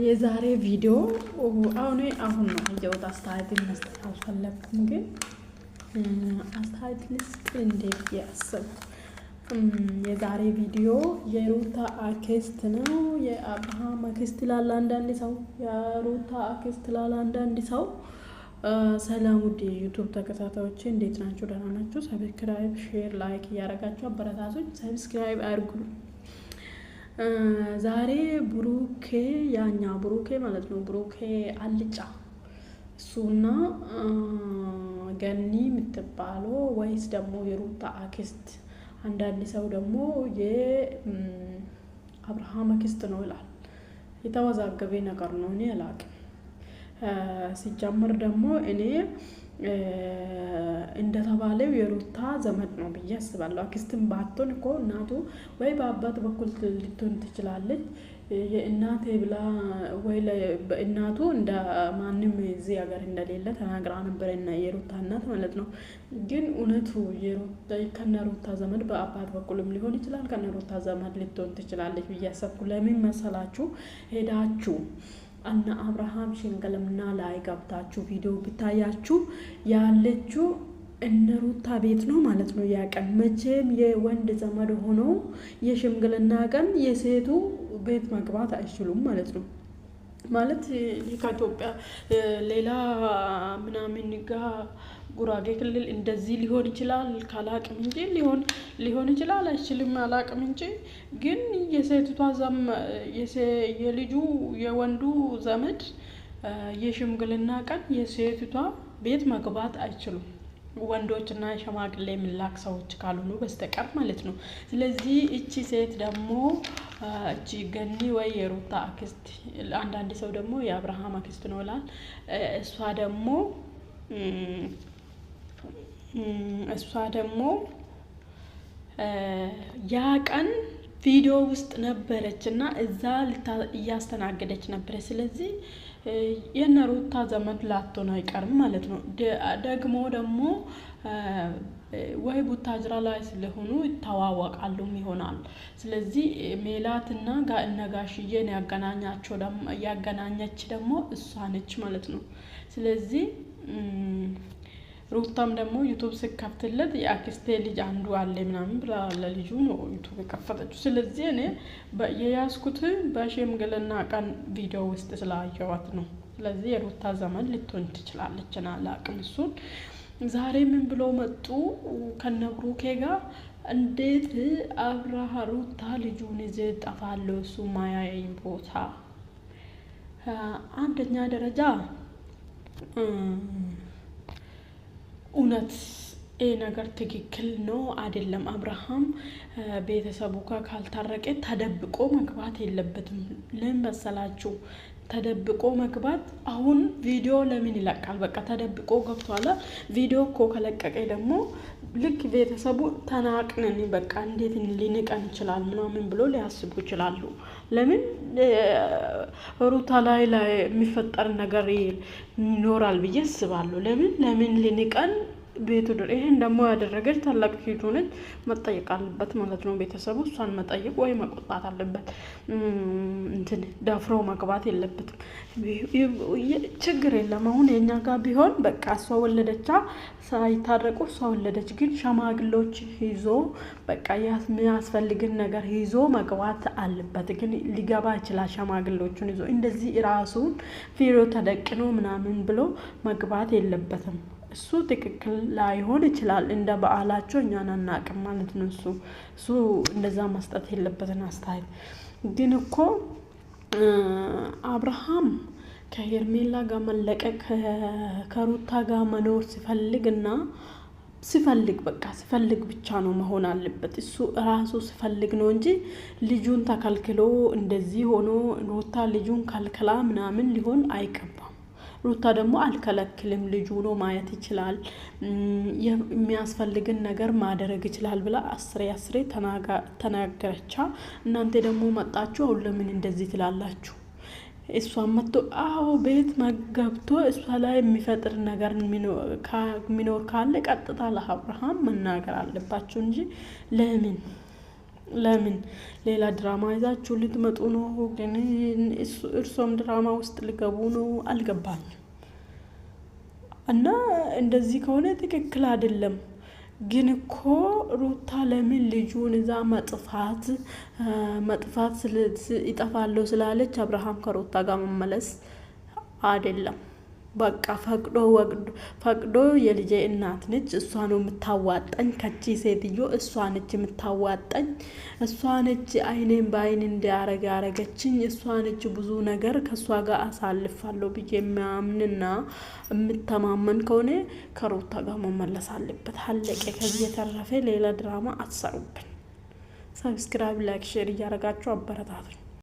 የዛሬ ቪዲዮ አሁን ነው ያየሁት። አስተያየት መስጠት አልፈለኩም፣ ግን አስተያየት ልስጥ እንዴት ያስብ። የዛሬ ቪዲዮ የሩታ አክስት ነው። የአብርሃም አክስት ላለ አንዳንድ ሰው፣ የሩታ አክስት ላለ አንዳንድ ሰው። ሰላም ውድ የዩቱብ ተከታታዮች እንዴት ናችሁ? ደህና ናችሁ? ሰብስክራይብ፣ ሼር፣ ላይክ እያደረጋችሁ አበረታቶች። ሰብስክራይብ አድርጉ። ዛሬ ብሩኬ ያኛ ብሩኬ ማለት ነው፣ ብሩኬ አልጫ እሱና ገኒ የምትባለው ወይስ ደግሞ የሩታ አክስት፣ አንዳንድ ሰው ደግሞ የአብርሃም አክስት ነው ይላል። የተወዛገበ ነገር ነው። እኔ አላቅም። ሲጀምር ደግሞ እኔ እንደተባለው የሩታ ዘመድ ነው ብዬ አስባለሁ። አክስትም ባትሆን እኮ እናቱ ወይ በአባት በኩል ልትሆን ትችላለች። የእናቴ ብላ ወይ በእናቱ እንደ ማንም እዚህ ሀገር እንደሌለ ተናግራ ነበር እና የሩታ እናት ማለት ነው። ግን እውነቱ ከነሩታ ዘመድ በአባት በኩልም ሊሆን ይችላል፣ ከነሩታ ዘመድ ልትሆን ትችላለች ብዬ አሰብኩ። ለምን መሰላችሁ? ሄዳችሁ እና አብርሃም ሽምግልና ላይ ገብታችሁ ቪዲዮ ብታያችሁ ያለችው እነሩታ ቤት ነው ማለት ነው። ያ ቀን መቼም የወንድ ዘመድ ሆኖ የሽምግልና ቀን የሴቱ ቤት መግባት አይችሉም ማለት ነው። ማለት ከኢትዮጵያ ሌላ ምናምን ጋር ጉራጌ ክልል እንደዚህ ሊሆን ይችላል ካላቅም እንጂ ሊሆን ይችላል አይችልም አላቅም እንጂ። ግን የሴቷ የልጁ የወንዱ ዘመድ የሽምግልና ቀን የሴቷ ቤት መግባት አይችሉም፣ ወንዶችና ሸማግሌ የሚላክ ሰዎች ካልሆኑ በስተቀር ማለት ነው። ስለዚህ እቺ ሴት ደግሞ እቺ ገኒ ወይ የሩታ አክስት፣ አንዳንድ ሰው ደግሞ የአብርሃም አክስት ነው ይላል። እሷ ደግሞ ያ ቀን ቪዲዮ ውስጥ ነበረች እና እዛ እያስተናገደች ነበረ። ስለዚህ የነሩታ ዘመድ ላትሆን አይቀርም ማለት ነው። ደግሞ ወይ ቡታጅራ ላይ ስለሆኑ ይተዋወቃሉም ይሆናል። ስለዚህ ሜላትና እነጋሽዬን ያገናኘች ደግሞ እሷ ነች ማለት ነው። ስለዚህ ሩታም ደግሞ ዩቱብ ስከፍትለት የአክስቴ ልጅ አንዱ አለ ምናምን ብላ ለልጁ ነው ዩቱብ የከፈተችው። ስለዚህ እኔ የያዝኩት በሽምግልና ቀን ቪዲዮ ውስጥ ስላየዋት ነው። ስለዚህ የሩታ ዘመን ልትሆን ትችላለች እና አላቅም። እሱን ዛሬ ምን ብሎ መጡ ከነብሩኬ ጋር? እንዴት አብርሃ ሩታ ልጁን ይዘህ ጠፋለህ? እሱ ማያየኝ ቦታ። አንደኛ ደረጃ እውነት ይህ ነገር ትክክል ነው አይደለም? አብርሃም ቤተሰቡ ጋር ካልታረቀ ተደብቆ መግባት የለበትም። ለምን መሰላችሁ? ተደብቆ መግባት አሁን ቪዲዮ ለምን ይለቃል? በቃ ተደብቆ ገብቷል። ቪዲዮ እኮ ከለቀቀ ደግሞ ልክ ቤተሰቡ ተናቅነን በቃ እንዴት ሊንቀን ይችላል ምናምን ብሎ ሊያስቡ ይችላሉ። ለምን ሩታ ላይ የሚፈጠር ነገር ይኖራል ብዬ አስባለሁ። ለምን ሊንቀን ቤቱ ይሄን ደግሞ ያደረገች ታላቅ ሴት ሆነች፣ መጠየቅ አለበት ማለት ነው። ቤተሰቡ እሷን መጠየቅ ወይ መቆጣት አለበት። ደፍሮ መግባት የለበትም። ችግር የለም። አሁን የኛ ጋር ቢሆን በቃ እሷ ወለደቻ ሳይታረቁ እሷ ወለደች። ግን ሸማግሎች ይዞ በቃ የሚያስፈልግን ነገር ይዞ መግባት አለበት። ግን ሊገባ ይችላል ሸማግሎቹን ይዞ እንደዚህ ራሱን ቪዲዮ ተደቅኖ ምናምን ብሎ መግባት የለበትም። እሱ ትክክል ላይሆን ይችላል። እንደ በዓላቸው እኛን አናቅም ማለት ነው። እሱ እንደዛ መስጠት የለበትን አስተያየት። ግን እኮ አብርሃም ከሄርሜላ ጋር መለቀቅ ከሩታ ጋር መኖር ሲፈልግ ብቻ ነው መሆን አለበት። እሱ ራሱ ሲፈልግ ነው እንጂ ልጁን ተከልክሎ እንደዚህ ሆኖ ሩታ ልጁን ከልክላ ምናምን ሊሆን አይገባም። ሩታ ደግሞ አልከለክልም፣ ልጁ ነው ማየት ይችላል፣ የሚያስፈልግን ነገር ማድረግ ይችላል ብላ አስሬ ተናገረቻ። እናንተ ደግሞ መጣችሁ አሁን ለምን እንደዚህ ትላላችሁ? እሷ መጥቶ ቤት ገብቶ እሷ ላይ የሚፈጥር ነገር የሚኖር ካለ ቀጥታ ለአብርሃም መናገር አለባችሁ እንጂ ለምን ለምን ሌላ ድራማ ይዛችሁ ልትመጡ ነው? ግን እርሶም ድራማ ውስጥ ሊገቡ ነው? አልገባኝም። እና እንደዚህ ከሆነ ትክክል አይደለም። ግን እኮ ሩታ ለምን ልጁን እዛ መጥፋት ይጠፋለሁ ስላለች አብርሃም ከሩታ ጋር መመለስ አይደለም። በቃ ፈቅዶ የልጄ እናት ነች፣ እሷ ነው የምታዋጣኝ፣ ከቺ ሴትዮ እሷ ነች የምታዋጣኝ፣ እሷ ነች አይኔን በአይን እንዲያረግ ያረገችኝ፣ እሷ ነች ብዙ ነገር ከእሷ ጋር አሳልፋለሁ ብዬ የሚያምንና የምተማመን ከሆነ ከሩታ ጋር መመለስ አለበት። አለቀ። ከዚህ የተረፈ ሌላ ድራማ አትሰሩብን። ሰብስክራይብ፣ ላይክ፣ ሼር እያረጋችሁ አበረታቱኝ።